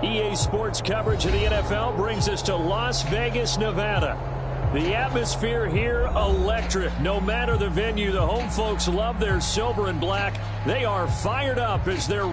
EA Sports coverage of the NFL brings us to Las Vegas, Nevada. The atmosphere here, electric. No matter the venue, the home folks love their silver and black. They are fired up as they're...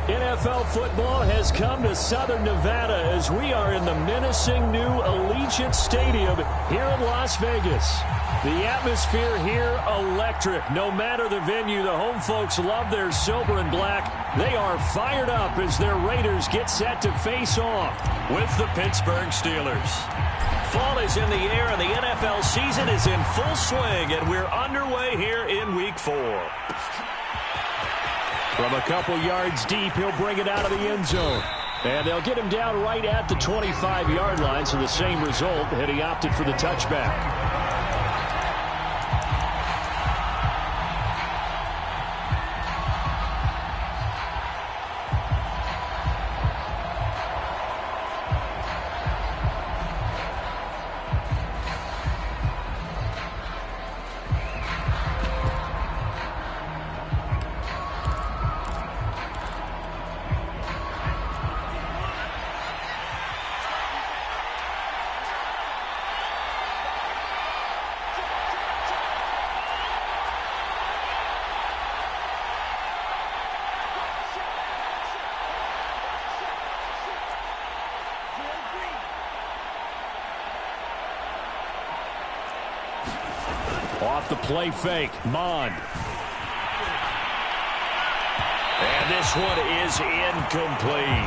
NFL football has come to Southern Nevada as we are in the menacing new Allegiant Stadium here in Las Vegas. The atmosphere here, electric. No matter the venue, the home folks love their silver and black. They are fired up as their Raiders get set to face off with the Pittsburgh Steelers. Fall is in the air and the NFL season is in full swing, and we're underway here in Week 4. From a couple yards deep, he'll bring it out of the end zone. And they'll get him down right at the 25-yard line, so the same result, and he opted for the touchback. Off the play fake, Mond. And this one is incomplete.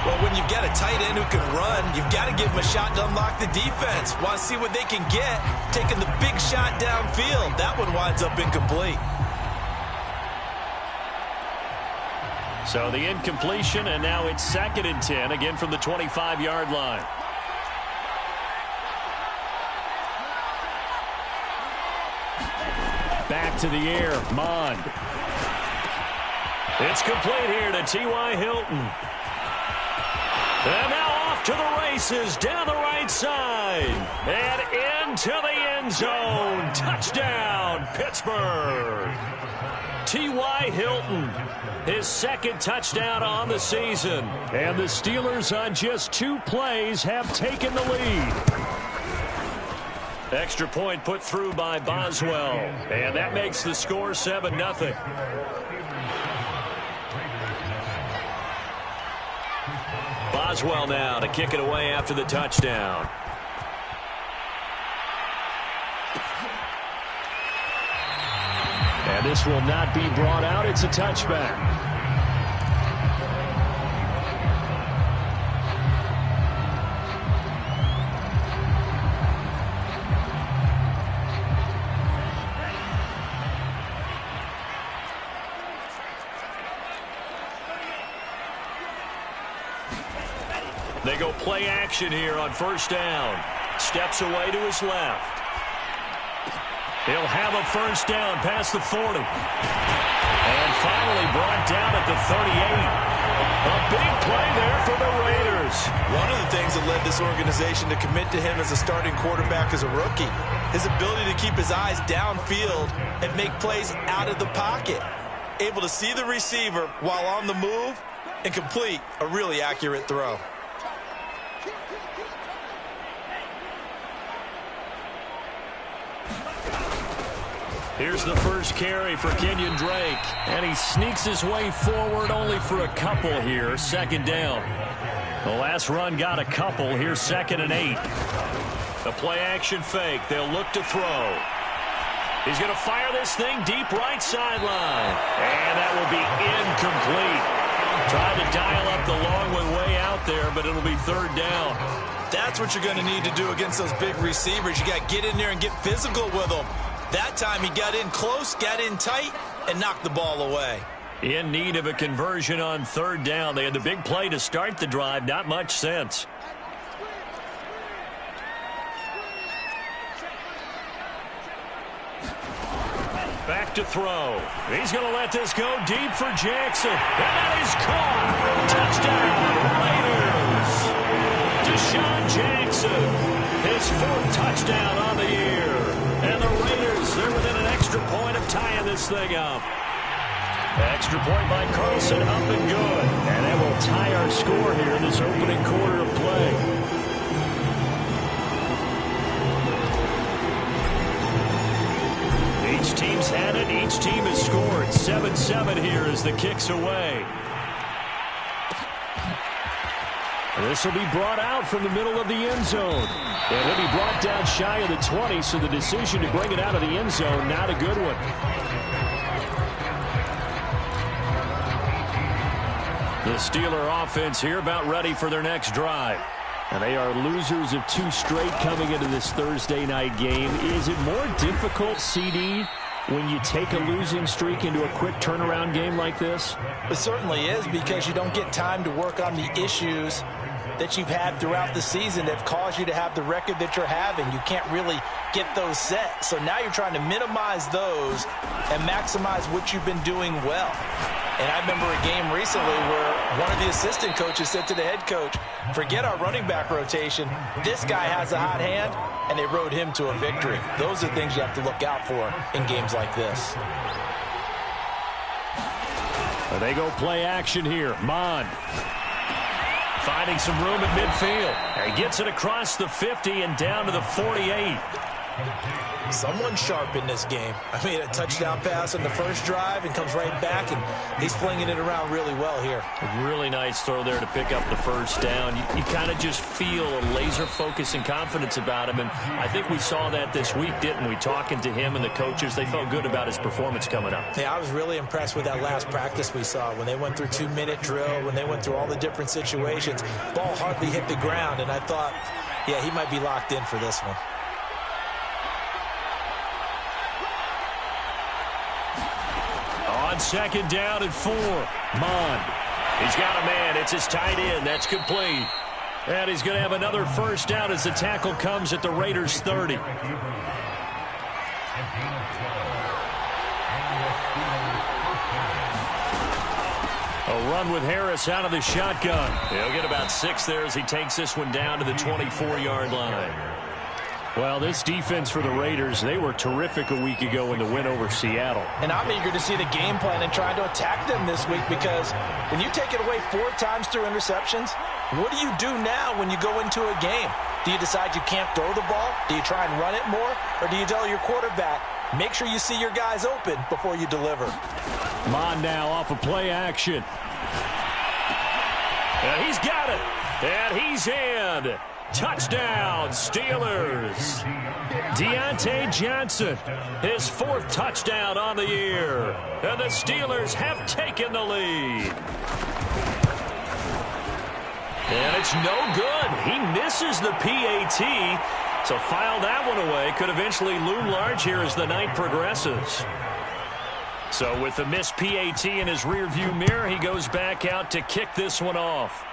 Well, when you've got a tight end who can run, you've got to give him a shot to unlock the defense. Want to see what they can get, taking the big shot downfield. That one winds up incomplete. So the incompletion, and now it's 2nd and 10, again from the 25-yard line. Back to the air, Mond. It's complete here to T.Y. Hilton. And now off to the races, down the right side. And into the end zone. Touchdown, Pittsburgh. T.Y. Hilton, his 2nd touchdown on the season. And the Steelers on just 2 plays have taken the lead. Extra point put through by Boswell. And that makes the score 7-0. Boswell now to kick it away after the touchdown. And this will not be brought out. It's a touchback. They go play action here on 1st down. Steps away to his left. He'll have a 1st down past the 40. And finally brought down at the 38. A big play there for the Raiders. One of the things that led this organization to commit to him as a starting quarterback as a rookie, his ability to keep his eyes downfield and make plays out of the pocket. able to see the receiver while on the move and complete a really accurate throw. Here's the first carry for Kenyon Drake. And he sneaks his way forward only for a couple here. Second down. The last run got a couple. Here's 2nd and 8. The play action fake. They'll look to throw. He's going to fire this thing deep right sideline. And that will be incomplete. Trying to dial up the long one way out there, but it'll be 3rd down. That's what you're going to need to do against those big receivers. You got to get in there and get physical with them. That time he got in close, got in tight, and knocked the ball away. In need of a conversion on 3rd down. They had the big play to start the drive. Not much sense. Back to throw. He's going to let this go deep for Jackson. And that is caught. Touchdown, Raiders. Deshaun Jackson, his 4th touchdown on the year. And the Raiders, they're within an extra point of tying this thing up. Extra point by Carlson, up and good. And that will tie our score here in this opening quarter of play. Each team's had it. Each team has scored. 7-7 here as the kick's away. This will be brought out from the middle of the end zone. And he'll be brought down shy of the 20, so the decision to bring it out of the end zone, not a good one. The Steeler offense here about ready for their next drive. And they are losers of 2 straight coming into this Thursday night game. Is it more difficult, CD, when you take a losing streak into a quick turnaround game like this? It certainly is, because you don't get time to work on the issues that you've had throughout the season that have caused you to have the record that you're having. You can't really get those set. So now you're trying to minimize those and maximize what you've been doing well. And I remember a game recently where one of the assistant coaches said to the head coach, forget our running back rotation. This guy has a hot hand, and they rode him to a victory. Those are things you have to look out for in games like this. They go play action here. Mon finding some room at midfield. He gets it across the 50 and down to the 48. Someone sharp in this game. I mean, a touchdown pass on the first drive and comes right back, and he's flinging it around really well here. A really nice throw there to pick up the first down. You kind of just feel a laser focus and confidence about him, and I think we saw that this week, didn't we? Talking to him and the coaches, they felt good about his performance coming up. Yeah, I was really impressed with that last practice we saw when they went through 2-minute drill, when they went through all the different situations. Ball hardly hit the ground, and I thought, yeah, he might be locked in for this one. On 2nd down and 4. Mon. He's got a man. It's his tight end. That's complete. And he's going to have another first down as the tackle comes at the Raiders' 30. A run with Harris out of the shotgun. He'll get about 6 there as he takes this one down to the 24-yard line. Well, this defense for the Raiders, they were terrific a week ago in the win over Seattle. And I'm eager to see the game plan and try to attack them this week, because when you take it away 4 times through interceptions, what do you do now when you go into a game? Do you decide you can't throw the ball? Do you try and run it more? Or do you tell your quarterback, make sure you see your guys open before you deliver? Mon now off of play action. And he's got it. And he's in. Touchdown, Steelers. Deontay Johnson, his 4th touchdown on the year. And the Steelers have taken the lead. And it's no good. He misses the PAT. So file that one away. Could eventually loom large here as the night progresses. So with the missed PAT in his rearview mirror, he goes back out to kick this one off.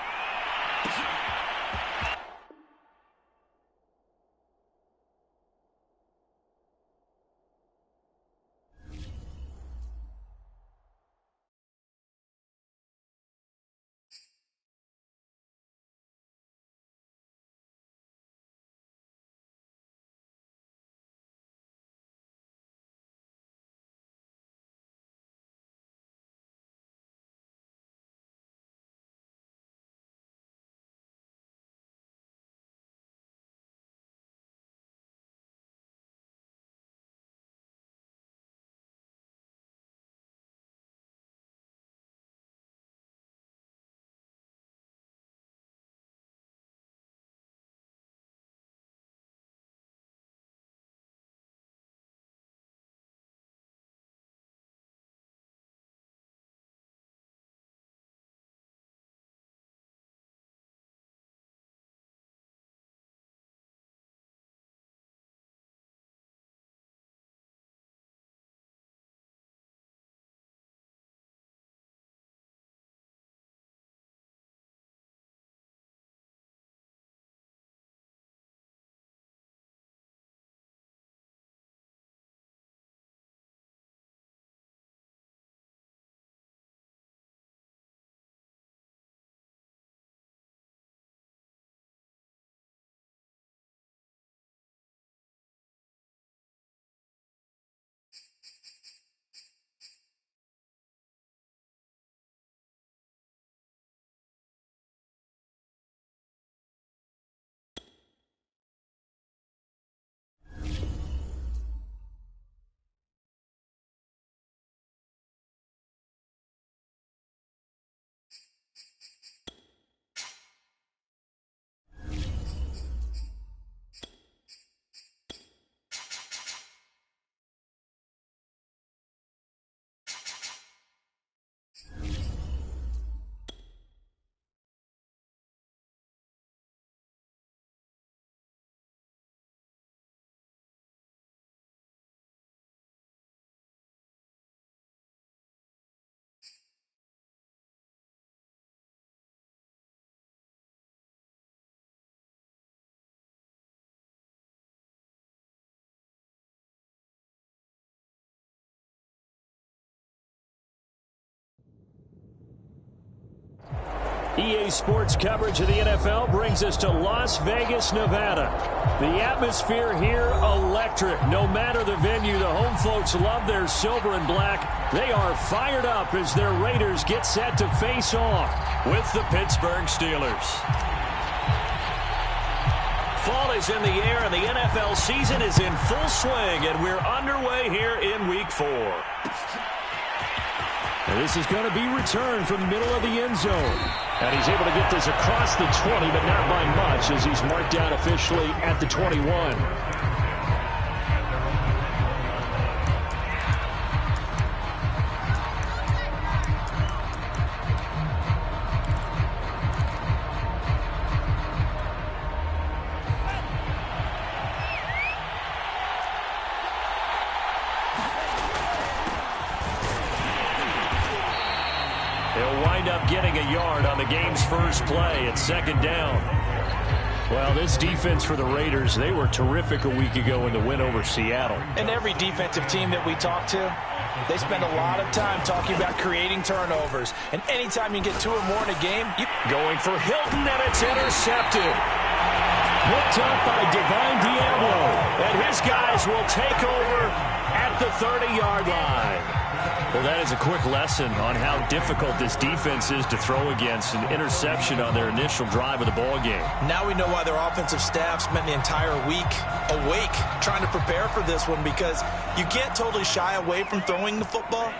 EA Sports coverage of the NFL brings us to Las Vegas, Nevada. The atmosphere here, electric. No matter the venue, the home folks love their silver and black. They are fired up as their Raiders get set to face off with the Pittsburgh Steelers. Fall is in the air, and the NFL season is in full swing, and we're underway here in Week 4. And this is going to be returned from the middle of the end zone. And he's able to get this across the 20, but not by much, as he's marked down officially at the 21. He'll wind up getting a yard on the game's first play at second down. Well, this defense for the Raiders, they were terrific a week ago in the win over Seattle. And every defensive team that we talk to, they spend a lot of time talking about creating turnovers. And anytime you get 2 or more in a game, going for Hilton, and it's intercepted. Picked up by Divine Diablo. And his guys will take over at the 30-yard line. Well, that is a quick lesson on how difficult this defense is to throw against. An interception on their initial drive of the ball game. Now we know why their offensive staff spent the entire week awake trying to prepare for this one, because you can't totally shy away from throwing the football.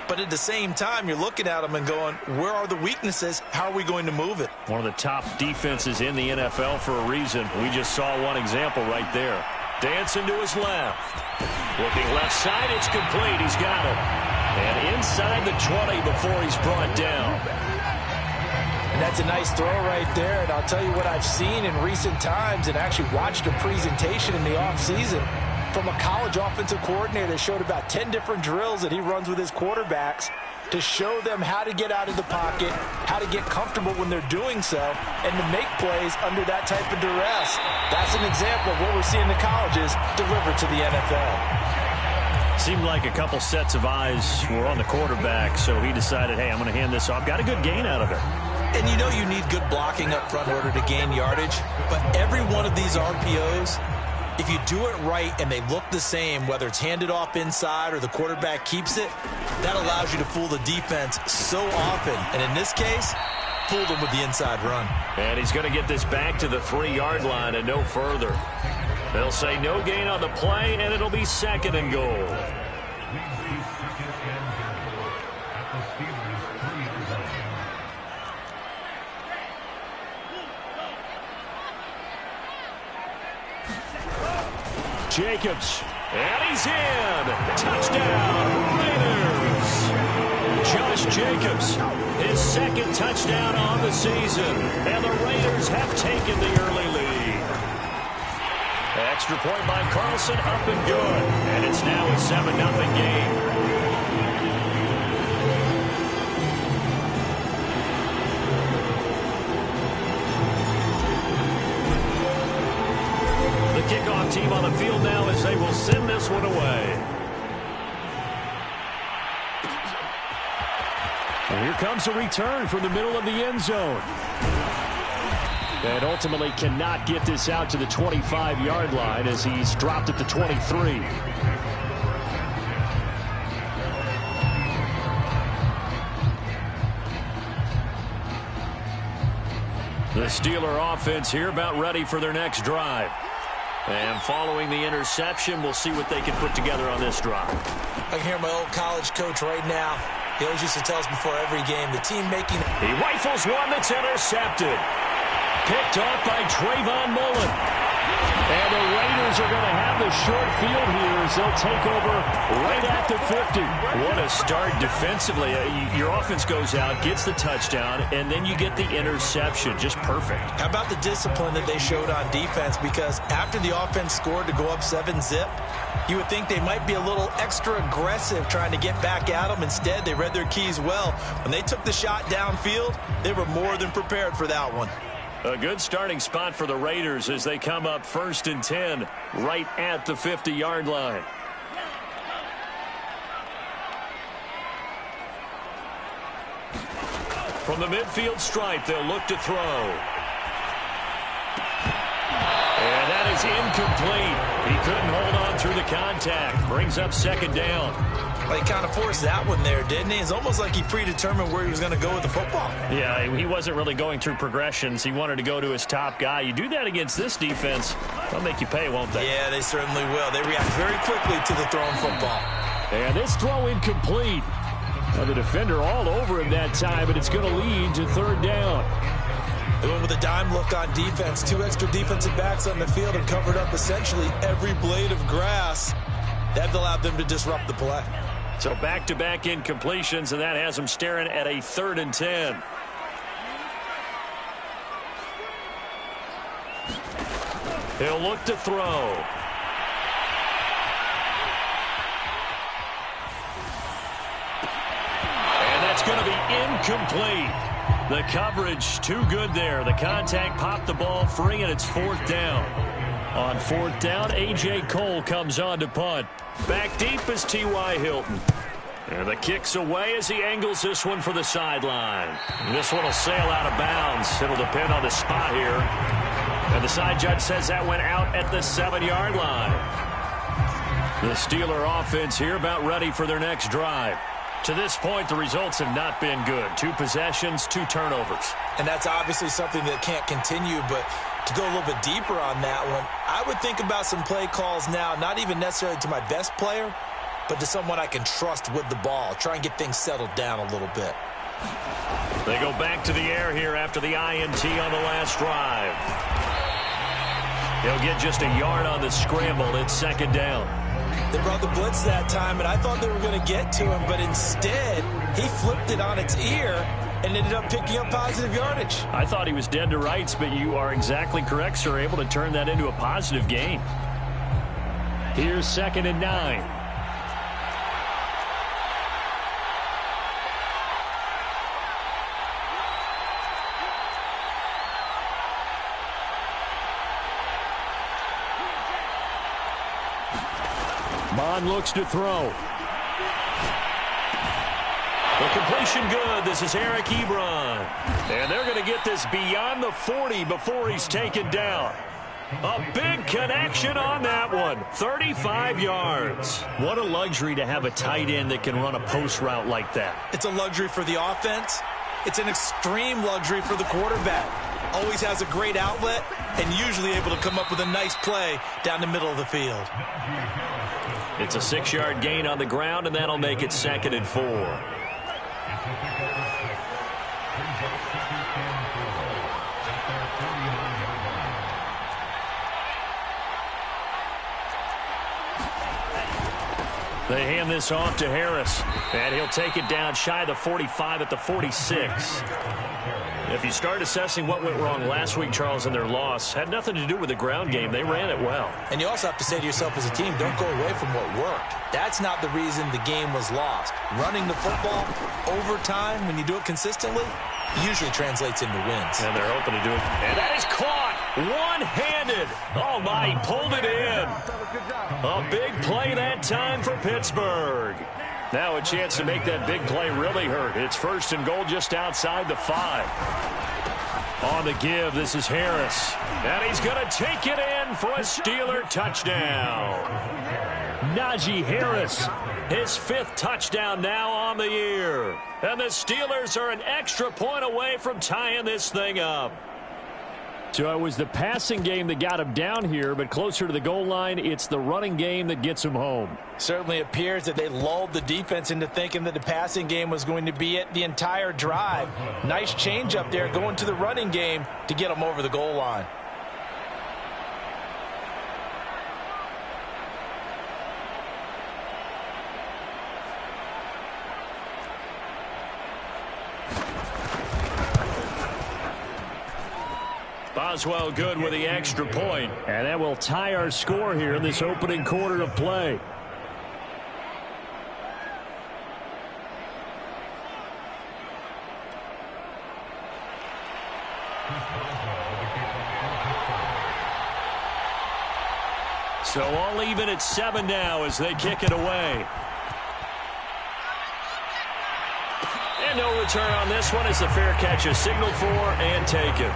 But at the same time, you're looking at them and going, where are the weaknesses? How are we going to move it? One of the top defenses in the NFL for a reason. We just saw one example right there. Dancing to his left. Looking left side, it's complete. He's got it. And inside the 20 before he's brought down. And that's a nice throw right there. And I'll tell you what I've seen in recent times, and actually watched a presentation in the offseason from a college offensive coordinator that showed about 10 different drills that he runs with his quarterbacks to show them how to get out of the pocket, how to get comfortable when they're doing so, and to make plays under that type of duress. That's an example of what we're seeing the colleges deliver to the NFL. Seemed like a couple sets of eyes were on the quarterback, so he decided, hey, I'm going to hand this off. Got a good gain out of it. And you know you need good blocking up front in order to gain yardage, but every one of these RPOs, if you do it right and they look the same, whether it's handed off inside or the quarterback keeps it, that allows you to fool the defense so often. And in this case, fooled them with the inside run. And he's going to get this back to the 3-yard line and no further. They'll say no gain on the play, and it'll be second and goal. Jacobs, and he's in. Touchdown, Raiders. Josh Jacobs, his second touchdown on the season, and the Raiders have taken the early lead. Extra point by Carlson, up and good. And it's now a 7-0 game. The kickoff team on the field now as they will send this one away. And here comes a return from the middle of the end zone. And ultimately cannot get this out to the 25-yard line as he's dropped at the 23. The Steeler offense here about ready for their next drive. And following the interception, we'll see what they can put together on this drive. I can hear my old college coach right now. He always used to tell us before every game, the team making... He rifles one that's intercepted. Picked off by Trayvon Mullen. And the Raiders are going to have the short field here as they'll take over right at the 50. What a start defensively. Your offense goes out, gets the touchdown, and then you get the interception. Just perfect. How about the discipline that they showed on defense? Because after the offense scored to go up 7-zip, you would think they might be a little extra aggressive trying to get back at them. Instead, they read their keys well. When they took the shot downfield, they were more than prepared for that one. A good starting spot for the Raiders as they come up 1st and 10 right at the 50-yard line. From the midfield stripe, they'll look to throw. And that is incomplete. He couldn't hold on through the contact. Brings up second down. Well, he kind of forced that one there, didn't he? It's almost like he predetermined where he was going to go with the football. Yeah, he wasn't really going through progressions. He wanted to go to his top guy. You do that against this defense, they'll make you pay, won't they? Yeah, they certainly will. They react very quickly to the thrown football. And this throw incomplete. Now the defender all over him that time, but it's going to lead to third down. They went with a dime look on defense. 2 extra defensive backs on the field and covered up essentially every blade of grass. That allowed them to disrupt the play. So back-to-back incompletions, and that has them staring at a 3rd and 10. He'll look to throw. And that's going to be incomplete. The coverage too good there. The contact popped the ball free, and it's 4th down. On 4th down, A.J. Cole comes on to punt. Back deep is T.Y. Hilton. And the kick's away as he angles this one for the sideline. This one will sail out of bounds. It'll depend on the spot here. And the side judge says that went out at the 7-yard line. The Steeler offense here about ready for their next drive. To this point, the results have not been good. 2 possessions, 2 turnovers. And that's obviously something that can't continue, but to go a little bit deeper on that one, I would think about some play calls now, not even necessarily to my best player, but to someone I can trust with the ball. Try and get things settled down a little bit. They go back to the air here after the INT on the last drive. He'll get just a yard on the scramble. It's 2nd down. They brought the blitz that time, and I thought they were going to get to him, but instead, he flipped it on its ear and ended up picking up positive yardage. I thought he was dead to rights, but you are exactly correct, sir. Able to turn that into a positive gain. Here's 2nd and 9. Bond looks to throw. The completion good. This is Eric Ebron. And they're going to get this beyond the 40 before he's taken down. A big connection on that one. 35 yards. What a luxury to have a tight end that can run a post route like that. It's a luxury for the offense. It's an extreme luxury for the quarterback. Always has a great outlet and usually able to come up with a nice play down the middle of the field. It's a 6-yard gain on the ground, and that'll make it 2nd and 4. They hand this off to Harris, and he'll take it down shy of the 45 at the 46. If you start assessing what went wrong last week, Charles, in their loss, had nothing to do with the ground game. They ran it well. And you also have to say to yourself as a team, don't go away from what worked. That's not the reason the game was lost. Running the football over time, when you do it consistently, usually translates into wins. And they're hoping to do it. And that is caught one-handed. Oh, my, he pulled it in. A big play that time for Pittsburgh. Now a chance to make that big play really hurt. It's 1st and goal just outside the 5. On the give, this is Harris. And he's going to take it in for a Steeler touchdown. Najee Harris, his 5th touchdown now on the year. And the Steelers are an extra point away from tying this thing up. So it was the passing game that got him down here, but closer to the goal line, it's the running game that gets him home. Certainly appears that they lulled the defense into thinking that the passing game was going to be it the entire drive. Nice change up there going to the running game to get them over the goal line. Boswell good with the extra point. And that will tie our score here in this opening quarter of play. So all even at 7 now as they kick it away. And no return on this one as the fair catch is signaled for and taken.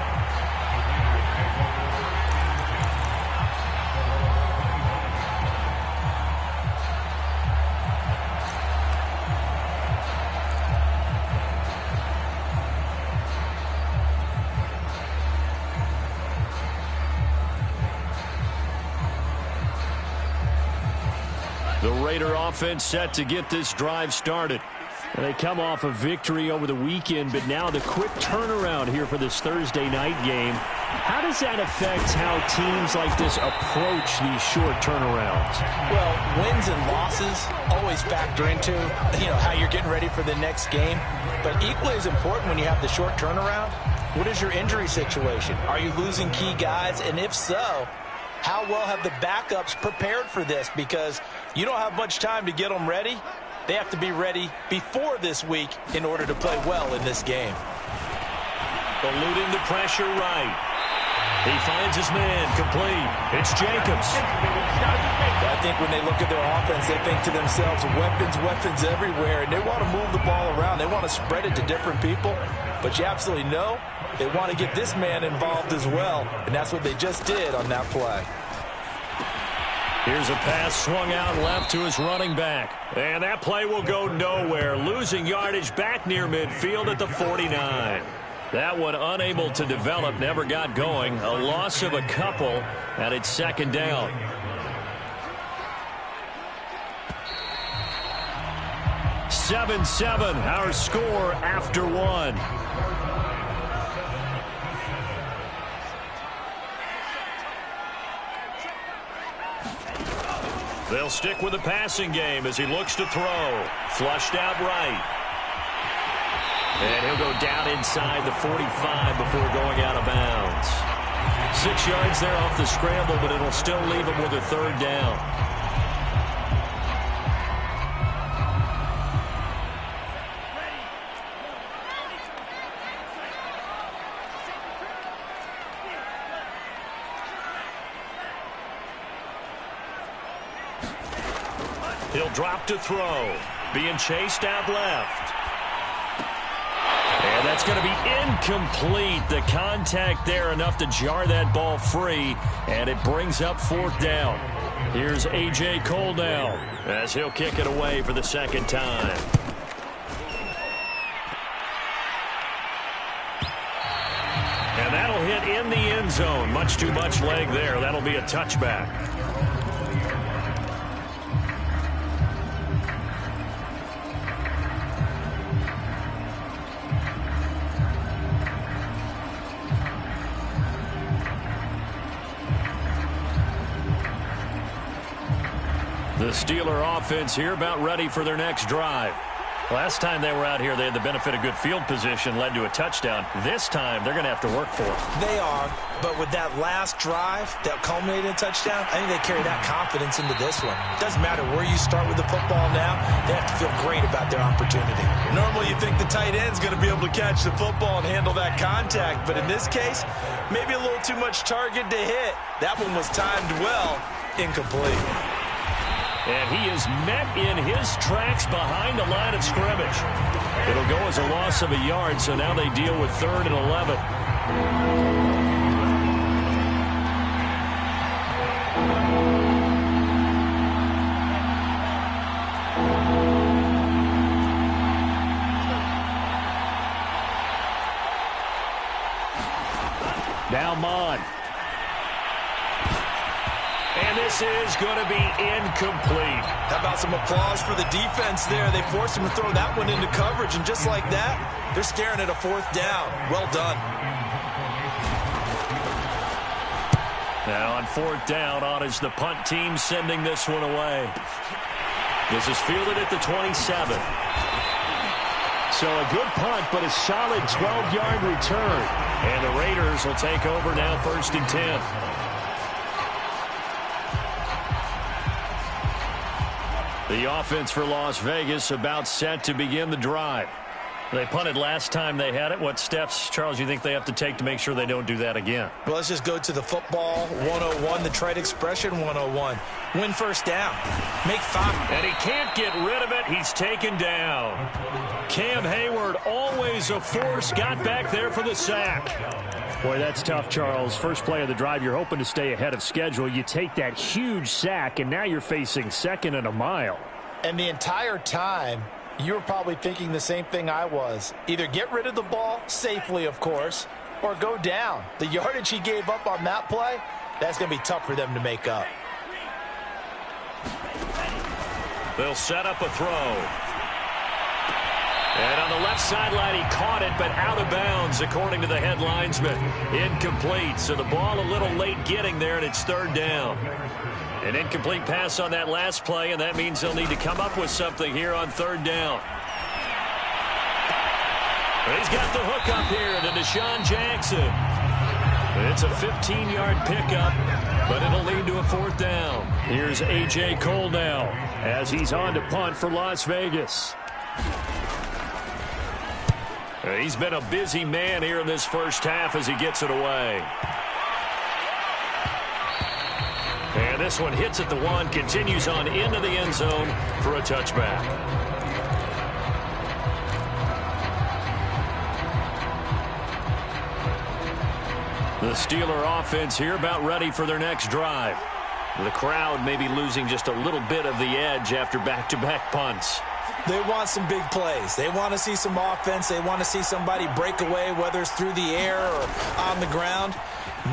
The Raider offense set to get this drive started. They come off a victory over the weekend, but now the quick turnaround here for this Thursday night game. How does that affect how teams like this approach these short turnarounds? Well, wins and losses always factor into, how you're getting ready for the next game. But equally as important when you have the short turnaround, what is your injury situation? Are you losing key guys? And if so, how well have the backups prepared for this? Because you don't have much time to get them ready. They have to be ready before this week in order to play well in this game. Eluding the pressure right. He finds his man complete. It's Jacobs. I think when they look at their offense, they think to themselves, weapons everywhere, and they want to move the ball around. They want to spread it to different people, but you absolutely know they want to get this man involved as well, and that's what they just did on that play. Here's a pass swung out left to his running back. And that play will go nowhere. Losing yardage back near midfield at the 49. That one unable to develop, never got going. A loss of a couple, and it's second down. (7-7), our score after one. They'll stick with the passing game as he looks to throw. Flushed out right. And he'll go down inside the 45 before going out of bounds. 6 yards there off the scramble, but it'll still leave him with a third down. He'll drop to throw. Being chased out left. And that's going to be incomplete. The contact there enough to jar that ball free. And it brings up fourth down. Here's A.J. Cole now as he'll kick it away for the second time. And that'll hit in the end zone. Much too much leg there. That'll be a touchback. The Steeler offense here about ready for their next drive. Last time they were out here, they had the benefit of good field position, led to a touchdown. This time, they're going to have to work for it. They are, but with that last drive that culminated in a touchdown, I think they carry that confidence into this one. It doesn't matter where you start with the football now, they have to feel great about their opportunity. Normally, you think the tight end's going to be able to catch the football and handle that contact, but in this case, maybe a little too much target to hit. That one was timed well, incomplete. And he is met in his tracks behind the line of scrimmage. It'll go as a loss of a yard, so now they deal with 3rd and 11. Now Mond. And this is going to be incomplete. How about some applause for the defense there? They forced him to throw that one into coverage, and just like that, they're staring at a 4th down. Well done. Now on 4th down, on is the punt team sending this one away. This is fielded at the 27. So a good punt, but a solid 12-yard return. And the Raiders will take over now 1st and 10. The offense for Las Vegas about set to begin the drive. They punted last time they had it. What steps, Charles, you think they have to take to make sure they don't do that again? Well, let's just go to the football 101, the trade expression 101. Win first down. Make 5. And he can't get rid of it. He's taken down. Cam Hayward, always a force, got back there for the sack. Boy, that's tough, Charles. First play of the drive, you're hoping to stay ahead of schedule. You take that huge sack, and now you're facing 2nd and a mile. And the entire time, you were probably thinking the same thing I was. Either get rid of the ball, safely, of course, or go down. The yardage he gave up on that play, that's going to be tough for them to make up. They'll set up a throw. And on the left sideline, he caught it, but out of bounds, according to the head linesman. Incomplete, so the ball a little late getting there, and it's 3rd down. An incomplete pass on that last play, and that means they'll need to come up with something here on 3rd down. He's got the hook up here to Deshaun Jackson. It's a 15-yard pickup, but it'll lead to a 4th down. Here's A.J. Cole now as he's on to punt for Las Vegas. He's been a busy man here in this first half as he gets it away. And this one hits at the 1, continues on into the end zone for a touchback. The Steeler offense here about ready for their next drive. The crowd may be losing just a little bit of the edge after back-to-back punts. They want some big plays. They want to see some offense. They want to see somebody break away, whether it's through the air or on the ground.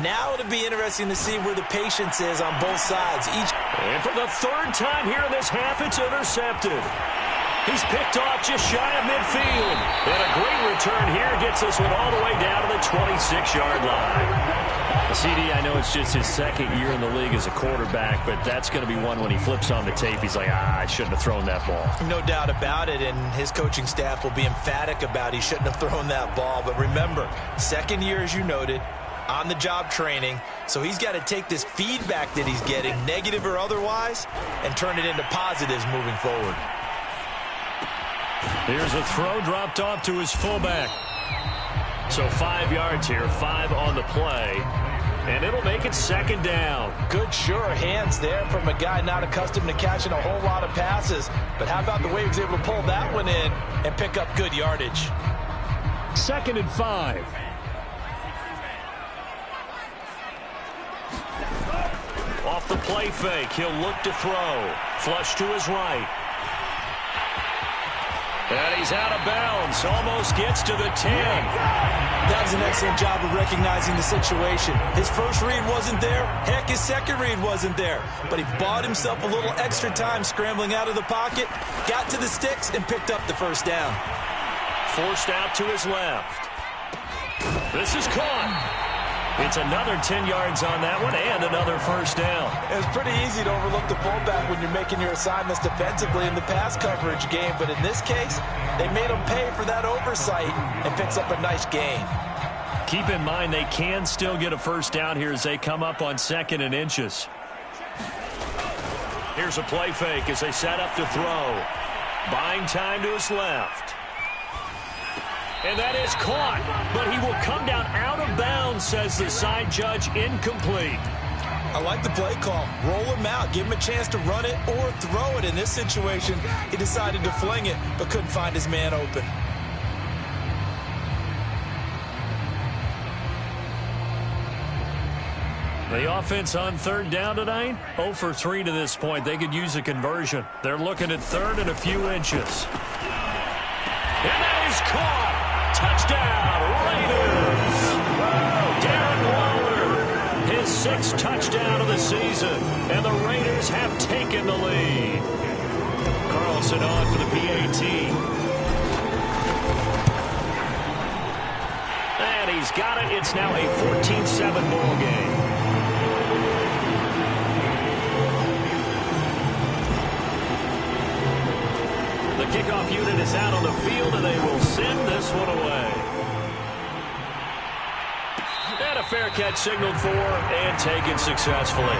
Now it'll be interesting to see where the patience is on both sides. And for the 3rd time here in this half, it's intercepted. He's picked off just shy of midfield. And a great return here gets this one all the way down to the 26-yard line. CD, I know it's just his 2nd year in the league as a quarterback, but that's going to be one when he flips on the tape. He's like, I shouldn't have thrown that ball. No doubt about it, and his coaching staff will be emphatic about he shouldn't have thrown that ball. But remember, 2nd year, as you noted, on-the-job training, so he's got to take this feedback that he's getting, negative or otherwise, and turn it into positives moving forward. Here's a throw dropped off to his fullback. So 5 yards here, 5 on the play. And it'll make it 2nd down. Good, sure hands there from a guy not accustomed to catching a whole lot of passes. But how about the way he was able to pull that one in and pick up good yardage? 2nd and 5. Off the play fake, he'll look to throw. Flush to his right. And he's out of bounds. Almost gets to the 10. That was an excellent job of recognizing the situation. His first read wasn't there. Heck, his second read wasn't there. But he bought himself a little extra time scrambling out of the pocket, got to the sticks, and picked up the 1st down. Forced out to his left. This is caught. It's another 10 yards on that one and another 1st down. It's pretty easy to overlook the fullback when you're making your assignments defensively in the pass coverage game. But in this case, they made him pay for that oversight and picks up a nice gain. Keep in mind they can still get a 1st down here as they come up on 2nd and inches. Here's a play fake as they set up to throw. Buying time to his left. And that is caught, but he will come down out of bounds, says the side judge. Incomplete. I like the play call. Roll him out. Give him a chance to run it or throw it. In this situation, he decided to fling it, but couldn't find his man open. The offense on 3rd down tonight, 0 for 3 to this point. They could use a conversion. They're looking at 3rd and a few inches. And that is caught. Touchdown, Raiders! Darren Waller, his 6th touchdown of the season, and the Raiders have taken the lead. Carlson on for the PAT. And he's got it. It's now a 14-7 ball game. The kickoff unit is out on the field, and they will send this one away. And a fair catch signaled for and taken successfully.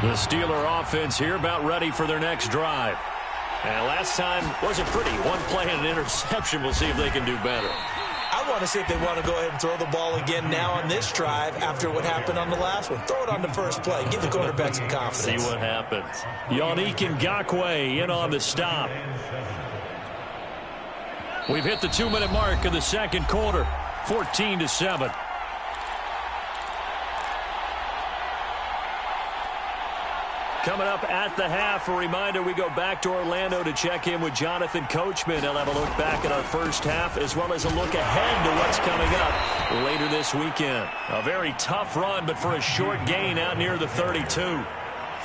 The Steeler offense here about ready for their next drive. And last time wasn't pretty. One play and an interception. We'll see if they can do better. I want to see if they want to go ahead and throw the ball again now on this drive after what happened on the last one. Throw it on the first play. Give the quarterback some confidence. See what happens. Yannick Ngakoue in on the stop. We've hit the 2-minute mark of the second quarter. 14-7. Coming up at the half, a reminder, we go back to Orlando to check in with Jonathan Coachman. He'll have a look back at our first half as well as a look ahead to what's coming up later this weekend. A very tough run, but for a short gain out near the 32.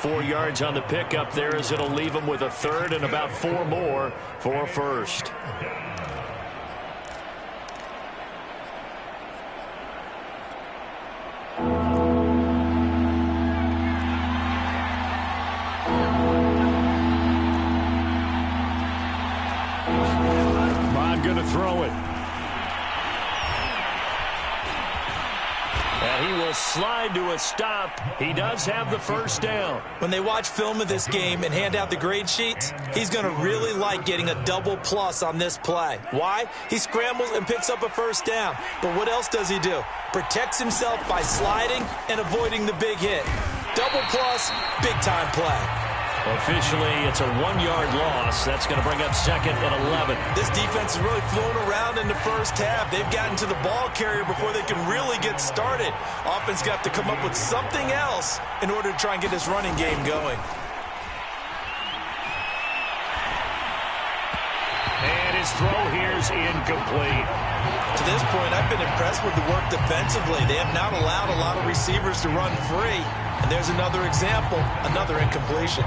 4 yards on the pickup there as it'll leave him with a third and about 4 more for first. Throw it. And he will slide to a stop. He does have the first down. When they watch film of this game and hand out the grade sheets, he's going to really like getting a double plus on this play. Why? He scrambles and picks up a first down. But what else does he do? Protects himself by sliding and avoiding the big hit. Double plus, big time play. Officially, it's a 1-yard loss. That's going to bring up second and 11. This defense has really flown around in the first half. They've gotten to the ball carrier before they can really get started. Offense got to come up with something else in order to try and get this running game going. And his throw here is incomplete. To this point, I've been impressed with the work defensively. They have not allowed a lot of receivers to run free. And there's another example, another incompletion.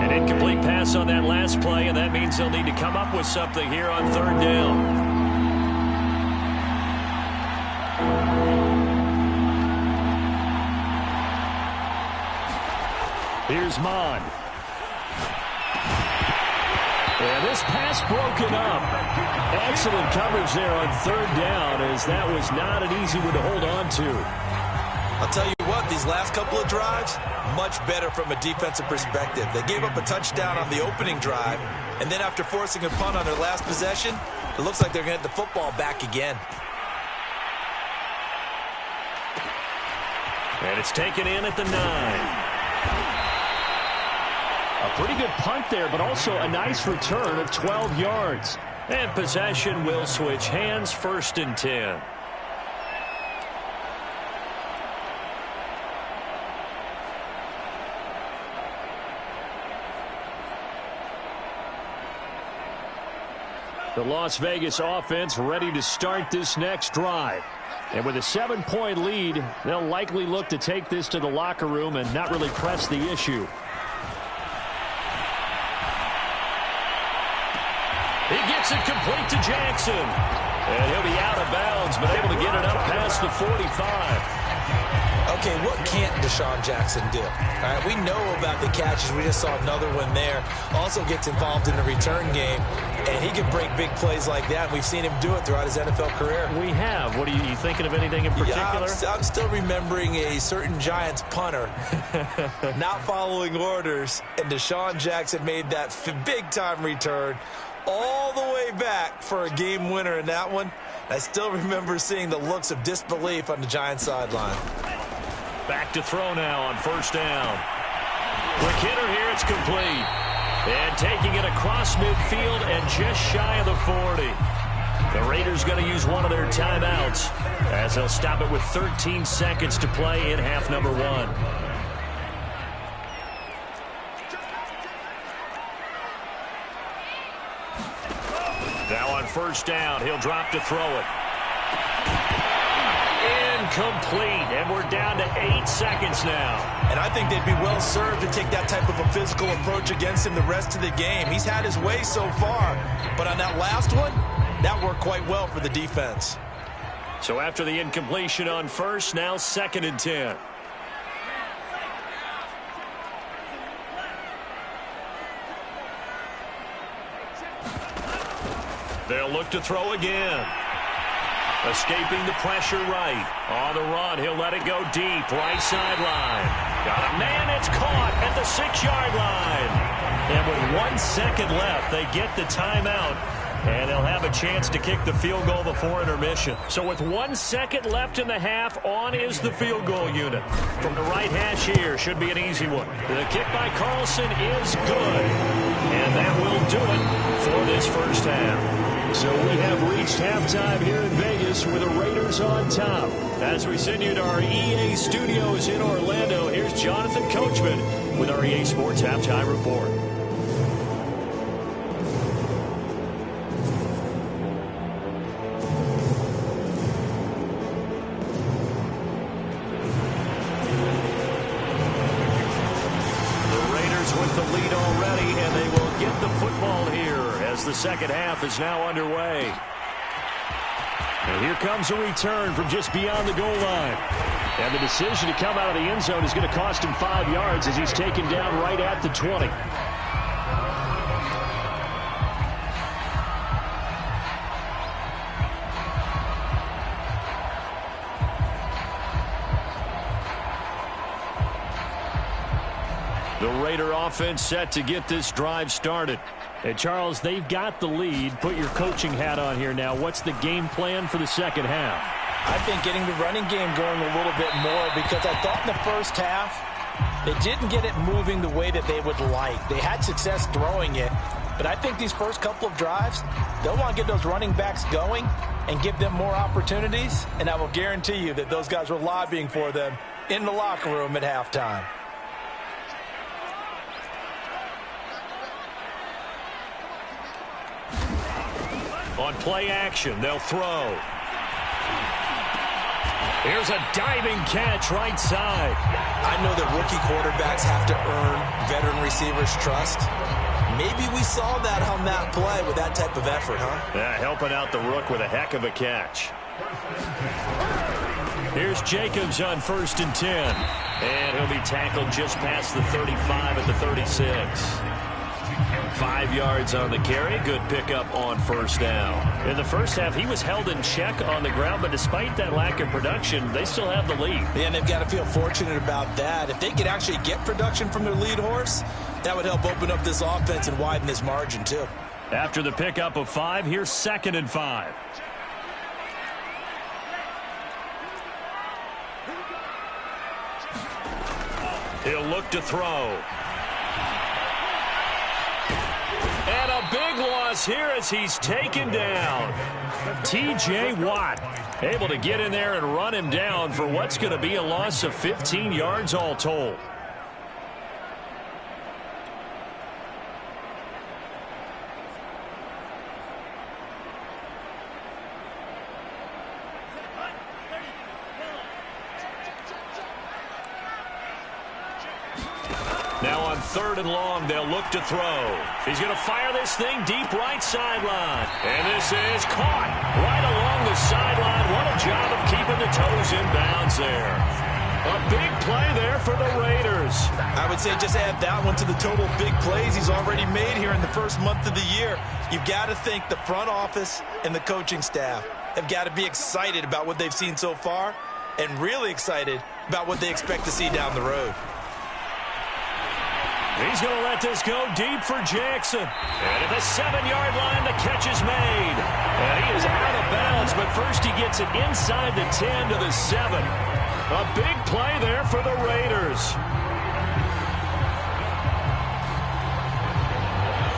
An incomplete pass on that last play, and that means they'll need to come up with something here on third down. Here's Mond. And this pass broken up. Excellent coverage there on third down, as that was not an easy one to hold on to. I'll tell you what, these last couple of drives, much better from a defensive perspective. They gave up a touchdown on the opening drive, and then after forcing a punt on their last possession, it looks like they're going to get the football back again. And it's taken in at the 9. A pretty good punt there, but also a nice return of 12 yards. And possession will switch hands, 1st and 10. The Las Vegas offense ready to start this next drive. And with a 7-point lead, they'll likely look to take this to the locker room and not really press the issue. He gets it complete to Jackson. And he'll be out of bounds, but able to get it up past the 45. Okay, what can't Deshaun Jackson do? All right, we know about the catches. We just saw another one there. Also gets involved in the return game, and he can break big plays like that. We've seen him do it throughout his NFL career. We have. What are you thinking of anything in particular? Yeah, I'm still remembering a certain Giants punter not following orders, and Deshaun Jackson made that big-time return all the way back for a game winner in that one. I still remember seeing the looks of disbelief on the Giants sideline. Back to throw now on 1st down. Quick hitter here, it's complete. And taking it across midfield and just shy of the 40. The Raiders going to use one of their timeouts as they'll stop it with 13 seconds to play in half number 1. Now on 1st down, he'll drop to throw it. Incomplete, and we're down to 8 seconds now. And I think they'd be well served to take that type of a physical approach against him the rest of the game. He's had his way so far, but on that last one, that worked quite well for the defense. So after the incompletion on 1st, now 2nd and 10. They'll look to throw again. Escaping the pressure right. On the run, he'll let it go deep. Right sideline. Got a man, it's caught at the 6-yard line. And with 1 second left, they get the timeout. And they'll have a chance to kick the field goal before intermission. So with 1 second left in the half, on is the field goal unit. From the right hash here, should be an easy one. The kick by Carlson is good. And that will do it for this first half. So we have reached halftime here in Vegas with the Raiders on top. As we send you to our EA studios in Orlando, here's Jonathan Coachman with our EA Sports Halftime Report. The second half is now underway. And here comes a return from just beyond the goal line. And the decision to come out of the end zone is going to cost him 5 yards as he's taken down right at the 20. The Raider offense set to get this drive started. And Charles, they've got the lead. Put your coaching hat on here now. What's the game plan for the second half? I think getting the running game going a little bit more, because I thought in the first half they didn't get it moving the way that they would like. They had success throwing it, but I think these first couple of drives, they'll want to get those running backs going and give them more opportunities, and I will guarantee you that those guys were lobbying for them in the locker room at halftime. On play action, they'll throw. Here's a diving catch right side. I know that rookie quarterbacks have to earn veteran receivers' trust. Maybe we saw that on that play with that type of effort, huh? Yeah, helping out the rook with a heck of a catch. Here's Jacobs on 1st and 10. And he'll be tackled just past the 35 at the 36. 5 yards on the carry. Good pickup on first down. In the first half, he was held in check on the ground, but despite that lack of production, they still have the lead. Yeah, and they've got to feel fortunate about that. If they could actually get production from their lead horse, that would help open up this offense and widen this margin, too. After the pickup of 5, here's 2nd and 5. He'll look to throw. And a big loss here as he's taken down. T.J. Watt able to get in there and run him down for what's going to be a loss of 15 yards all told. Now on 3rd and long, they'll look to throw. He's going to fire this thing deep right sideline. And this is caught right along the sideline. What a job of keeping the toes in bounds there. A big play there for the Raiders. I would say just add that one to the total big plays he's already made here in the first month of the year. You've got to think the front office and the coaching staff have got to be excited about what they've seen so far and really excited about what they expect to see down the road. He's going to let this go deep for Jackson. And at the 7-yard line, the catch is made. And he is out of bounds, but first he gets it inside the 10 to the 7. A big play there for the Raiders.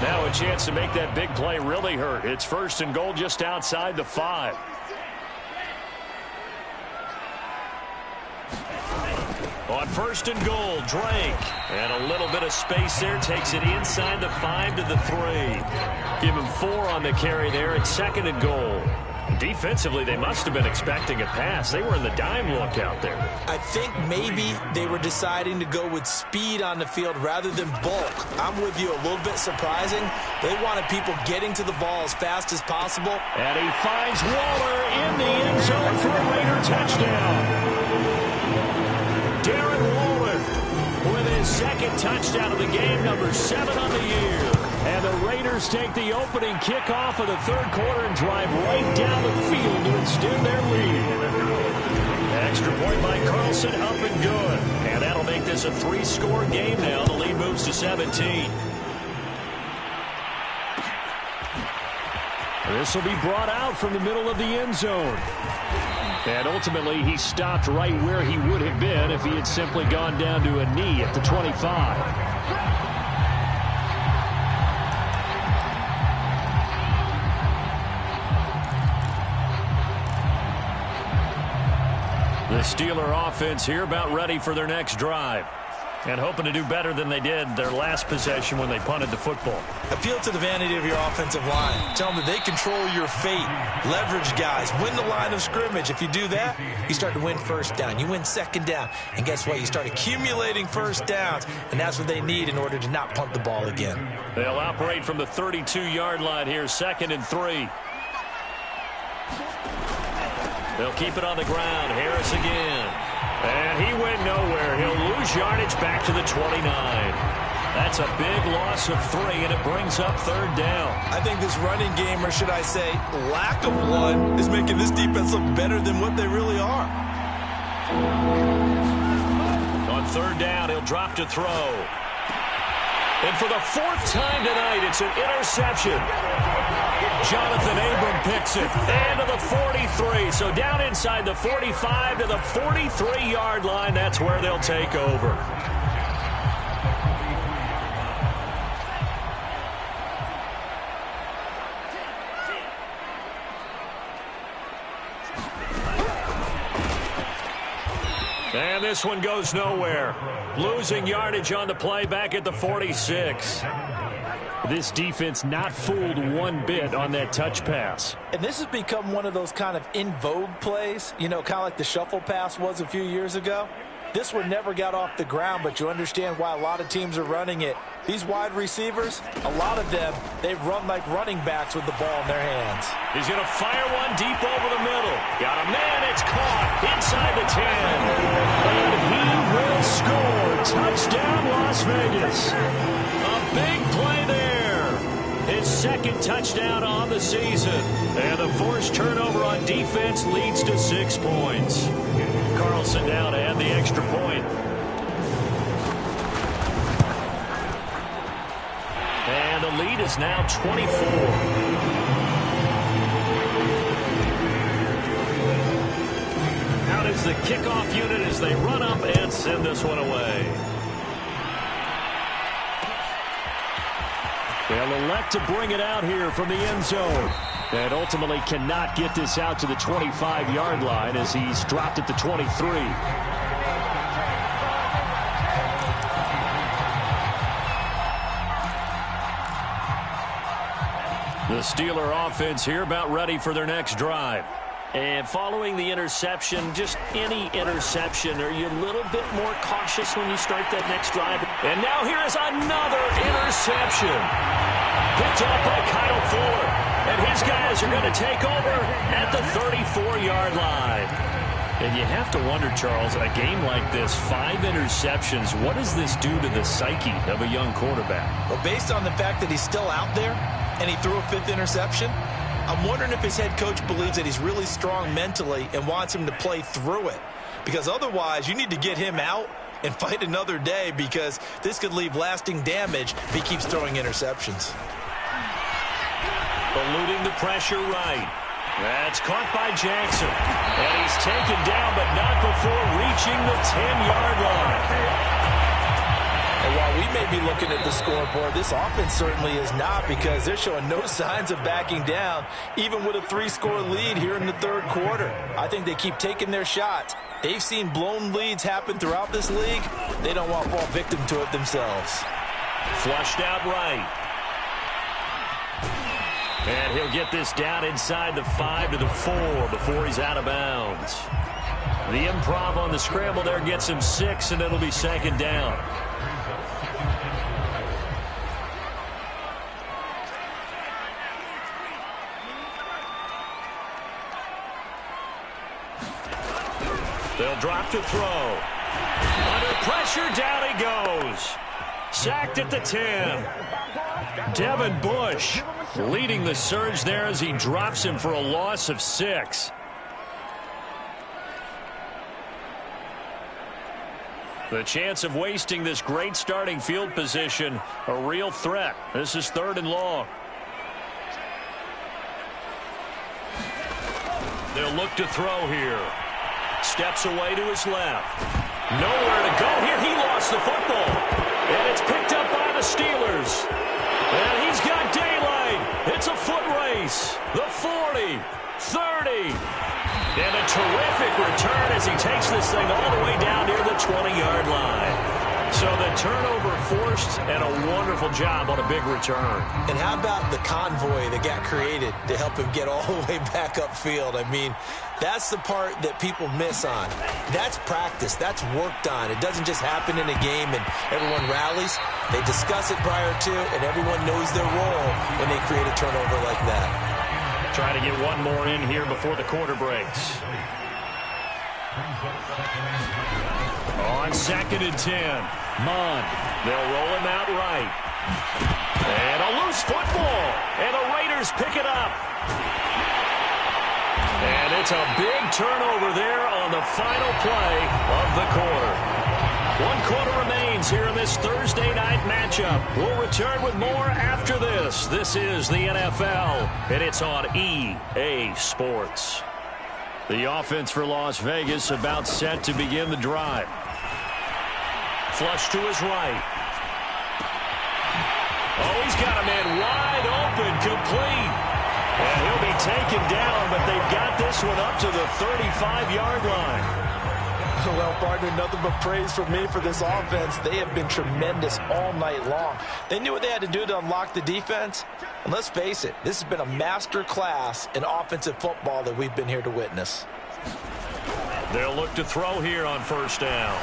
Now a chance to make that big play really hurt. It's 1st and goal just outside the 5. On 1st and goal, Drake. And a little bit of space there. Takes it inside the 5 to the 3. Give him 4 on the carry there at 2nd and goal. Defensively, they must have been expecting a pass. They were in the dime look out there. I think maybe they were deciding to go with speed on the field rather than bulk. I'm with you, a little bit surprising. They wanted people getting to the ball as fast as possible. And he finds Waller in the end zone for a Raider touchdown. Darren Waller with his 2nd touchdown of the game, number 7 on the year. And the Raiders take the opening kickoff of the third quarter and drive right down the field to extend their lead. Extra point by Carlson, up and good. And that'll make this a 3-score game now. The lead moves to 17. This will be brought out from the middle of the end zone. And ultimately, he stopped right where he would have been if he had simply gone down to a knee at the 25. The Steeler offense here about ready for their next drive. And hoping to do better than they did their last possession when they punted the football. Appeal to the vanity of your offensive line. Tell them that they control your fate. Leverage guys. Win the line of scrimmage. If you do that, you start to win first down. You win second down. And guess what? You start accumulating first downs. And that's what they need in order to not punt the ball again. They'll operate from the 32-yard line here, 2nd and 3. They'll keep it on the ground. Harris again. And he went nowhere. He'll lose yardage back to the 29. That's a big loss of 3, and it brings up 3rd down. I think this running game, or should I say lack of one, is making this defense look better than what they really are. On 3rd down, he'll drop to throw. And for the 4th time tonight, it's an interception. Jonathan Abram picks it. And to the 43. So down inside the 45 to the 43-yard line. That's where they'll take over. And this one goes nowhere. Losing yardage on the play back at the 46. This defense not fooled one bit on that touch pass. And this has become one of those kind of in vogue plays, you know, kind of like the shuffle pass was a few years ago. This one never got off the ground, but you understand why a lot of teams are running it. These wide receivers, a lot of them, they run like running backs with the ball in their hands. He's going to fire one deep over the middle. Got a man, it's caught inside the 10. And he will score. Touchdown, Las Vegas. A big play there. His 2nd touchdown on the season. And the forced turnover on defense leads to 6 points. Carlson down to add the extra point. And the lead is now 24. Out is the kickoff unit as they run up and send this one away. They'll elect to bring it out here from the end zone. And ultimately cannot get this out to the 25-yard line as he's dropped at the 23. The Steeler offense here about ready for their next drive. And following the interception, just any interception, are you a little bit more cautious when you start that next drive? And now here is another interception. Picked up by Kyle Ford. And his guys are going to take over at the 34-yard line. And you have to wonder, Charles, a game like this, 5 interceptions, what does this do to the psyche of a young quarterback? Well, based on the fact that he's still out there and he threw a 5th interception, I'm wondering if his head coach believes that he's really strong mentally and wants him to play through it. Because otherwise, you need to get him out and fight another day, because this could leave lasting damage if he keeps throwing interceptions. Eluding the pressure right. That's caught by Jackson. And he's taken down, but not before reaching the 10-yard line. And while we may be looking at the scoreboard, this offense certainly is not, because they're showing no signs of backing down, even with a 3-score lead here in the 3rd quarter. I think they keep taking their shots. They've seen blown leads happen throughout this league. They don't want to fall victim to it themselves. Flushed out right. And he'll get this down inside the 5 to the 4 before he's out of bounds. The improv on the scramble there gets him 6, and it'll be 2nd down. They'll drop to throw. Under pressure, down he goes. Sacked at the 10. Devin Bush leading the surge there as he drops him for a loss of 6. The chance of wasting this great starting field position, a real threat. This is 3rd and long. They'll look to throw here. Steps away to his left. Nowhere to go here. He lost the football. And it's picked up by the Steelers. And he's got daylight. It's a foot race. The 40, 30. And a terrific return as he takes this thing all the way down near the 20-yard line. So the turnover forced and a wonderful job on a big return. And how about the convoy that got created to help him get all the way back upfield? I mean, that's the part that people miss on. That's practice. That's worked on. It doesn't just happen in a game and everyone rallies. They discuss it prior to, and everyone knows their role when they create a turnover like that. Try to get one more in here before the quarter breaks. On 2nd and 10, Munn. They'll roll him out right. And a loose football. And the Raiders pick it up. And it's a big turnover there on the final play of the quarter. 1 quarter remains here in this Thursday night matchup. We'll return with more after this. This is the NFL, and it's on EA Sports. The offense for Las Vegas about set to begin the drive. Flush to his right. Oh, he's got a man wide open, complete. And he'll be taken down, but they've got this one up to the 35-yard line. Well, partner, nothing but praise from me for this offense. They have been tremendous all night long. They knew what they had to do to unlock the defense. And let's face it, this has been a master class in offensive football that we've been here to witness. They'll look to throw here on 1st down.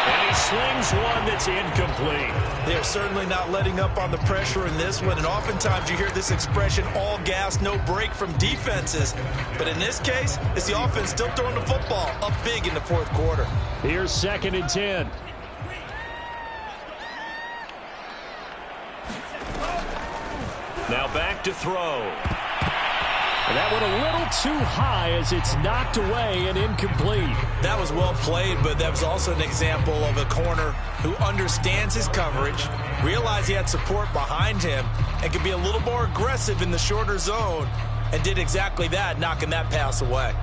And he slings one that's incomplete. They're certainly not letting up on the pressure in this one. And oftentimes you hear this expression, all gas, no break from defenses. But in this case, it's the offense still throwing the football up big in the 4th quarter. Here's 2nd and 10. Now back to throw. And that one a little too high as it's knocked away and incomplete. That was well played, but that was also an example of a corner who understands his coverage, realized he had support behind him, and could be a little more aggressive in the shorter zone, and did exactly that, knocking that pass away.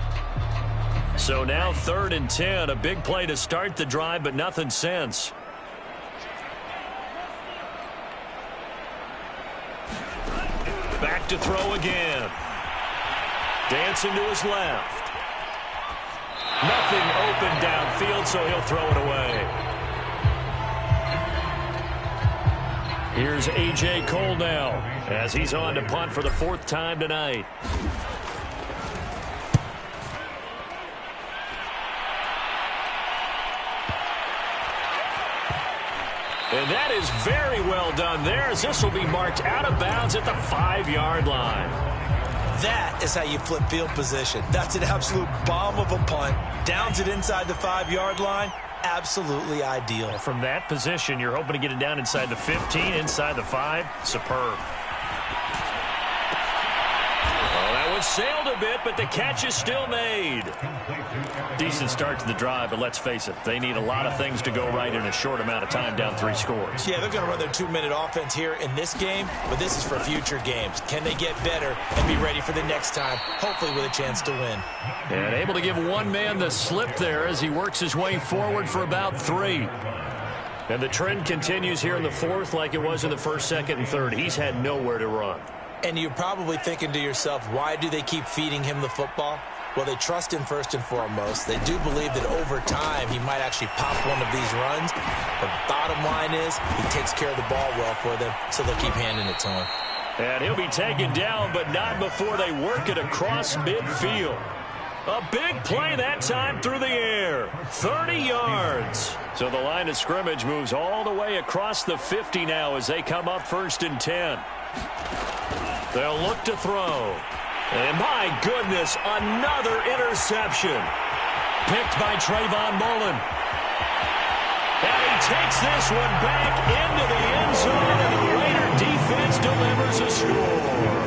So now 3rd and 10, a big play to start the drive, but nothing since. Back to throw again. Dancing to his left. Nothing open downfield, so he'll throw it away. Here's A.J. Cole now as he's on to punt for the 4th time tonight. And that is very well done there as this will be marked out of bounds at the 5-yard line. That is how you flip field position. That's an absolute bomb of a punt. Downs it inside the 5-yard line. Absolutely ideal. From that position, you're hoping to get it down inside the 15, inside the 5. Superb. Well, that one sailed a bit, but the catch is still made. Decent start to the drive, but let's face it, they need a lot of things to go right in a short amount of time, down 3 scores. Yeah, they're going to run their 2-minute offense here in this game, but this is for future games. Can they get better and be ready for the next time, hopefully with a chance to win? And able to give one man the slip there as he works his way forward for about 3. And the trend continues here in the 4th like it was in the 1st, 2nd, and 3rd. He's had nowhere to run. And you're probably thinking to yourself, why do they keep feeding him the football? Well, they trust him first and foremost. They do believe that over time he might actually pop one of these runs. The bottom line is he takes care of the ball well for them, so they'll keep handing it to him. And he'll be taken down, but not before they work it across midfield. A big play that time through the air. 30 yards. So the line of scrimmage moves all the way across the 50 now as they come up 1st and 10. They'll look to throw. And my goodness, another interception. Picked by Trayvon Mullen. And he takes this one back into the end zone, and the Raiders delivers a score.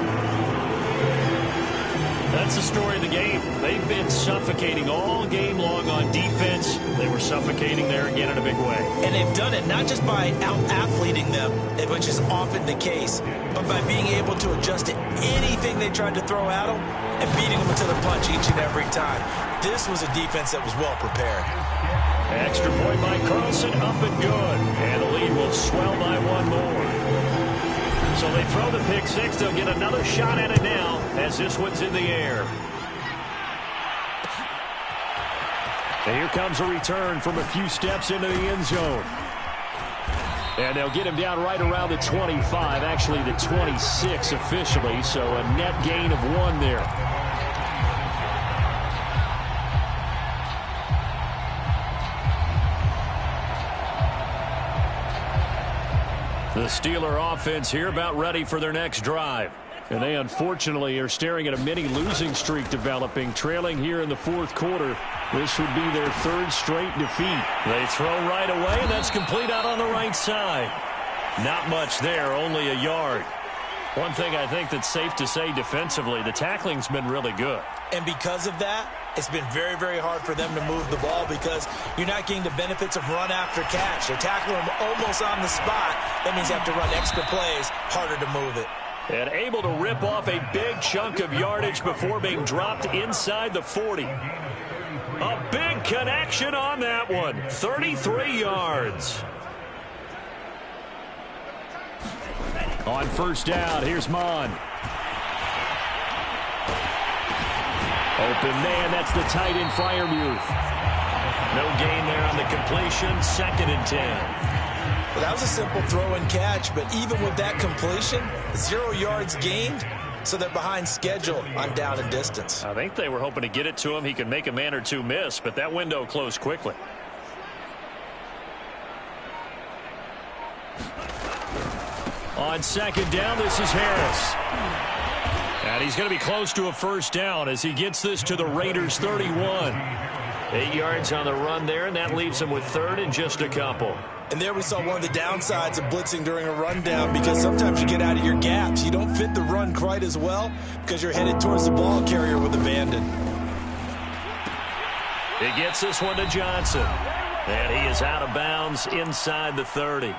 That's the story of the game. They've been suffocating all game long on defense. They were suffocating there again in a big way. And they've done it not just by out-athleting them, which is often the case, but by being able to adjust to anything they tried to throw at them and beating them to the punch each and every time. This was a defense that was well prepared. Extra point by Carlson, up and good. And the lead will swell by one more. So they throw the pick six. They'll get another shot at it now as this one's in the air. And here comes a return from a few steps into the end zone. And they'll get him down right around the 25, actually the 26 officially, so a net gain of 1 there. The Steeler offense here about ready for their next drive. And they unfortunately are staring at a mini losing streak developing, trailing here in the fourth quarter. This would be their 3rd straight defeat. They throw right away, and that's complete out on the right side. Not much there, only a yard. One thing I think that's safe to say defensively, the tackling's been really good. And because of that, it's been very, very hard for them to move the ball because you're not getting the benefits of run after catch. They're tackling them almost on the spot. That means you have to run extra plays, harder to move it. And able to rip off a big chunk of yardage before being dropped inside the 40. A big connection on that one. 33 yards. On first down, here's Mon. Open man, that's the tight end Freiermuth. No gain there on the completion, 2nd and 10. Well, that was a simple throw and catch, but even with that completion, 0 yards gained, so they're behind schedule on down and distance. I think they were hoping to get it to him. He could make a man or two miss, but that window closed quickly. On 2nd down, this is Harris. And he's going to be close to a first down as he gets this to the Raiders' 31. 8 yards on the run there, and that leaves him with 3rd and just a couple. And there we saw one of the downsides of blitzing during a rundown because sometimes you get out of your gaps. You don't fit the run quite as well because you're headed towards the ball carrier with abandon. He gets this one to Johnson. And he is out of bounds inside the 30.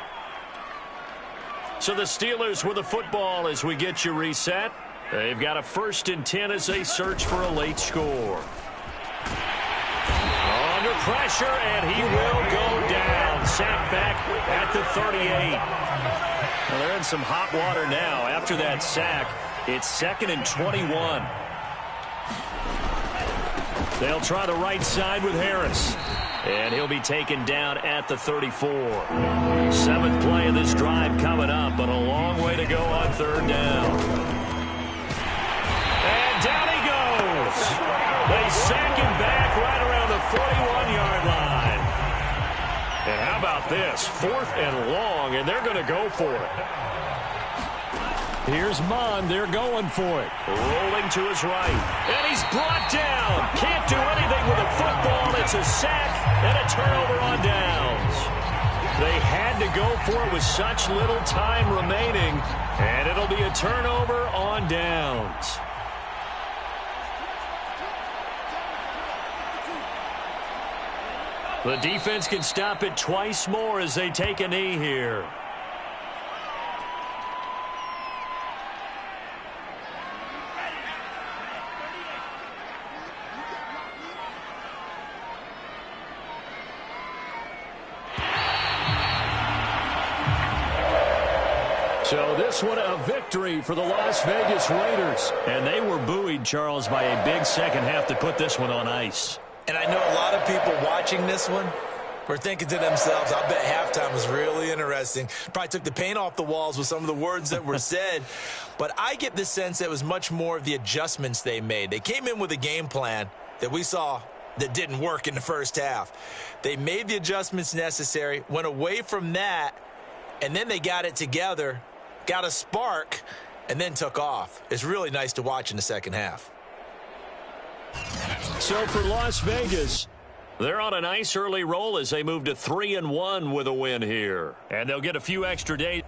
So the Steelers with the football as we get you reset. They've got a 1st and 10 as they search for a late score. Under pressure, and he will go down. Sacked back at the 38. Well, they're in some hot water now. After that sack, it's 2nd and 21. They'll try the right side with Harris. And he'll be taken down at the 34. 7th play of this drive coming up, but a long way to go on 3rd down. And down he goes. They sack him back right around the 41-yard line. And how about this? 4th and long, and they're going to go for it. Here's Mon. They're going for it. Rolling to his right. And he's brought down. Can't do anything with a football. It's a sack and a turnover on downs. They had to go for it with such little time remaining. And it'll be a turnover on downs. The defense can stop it twice more as they take a knee here. So this one a victory for the Las Vegas Raiders. And they were buoyed, Charles, by a big second half to put this one on ice. And I know a lot of people watching this one were thinking to themselves, I bet halftime was really interesting. Probably took the paint off the walls with some of the words that were said. But I get the sense that it was much more of the adjustments they made. They came in with a game plan that we saw that didn't work in the first half. They made the adjustments necessary, went away from that, and then they got it together, got a spark, and then took off. It's really nice to watch in the second half. So for Las Vegas, they're on a nice early roll as they move to 3-1 with a win here. And they'll get a few extra days.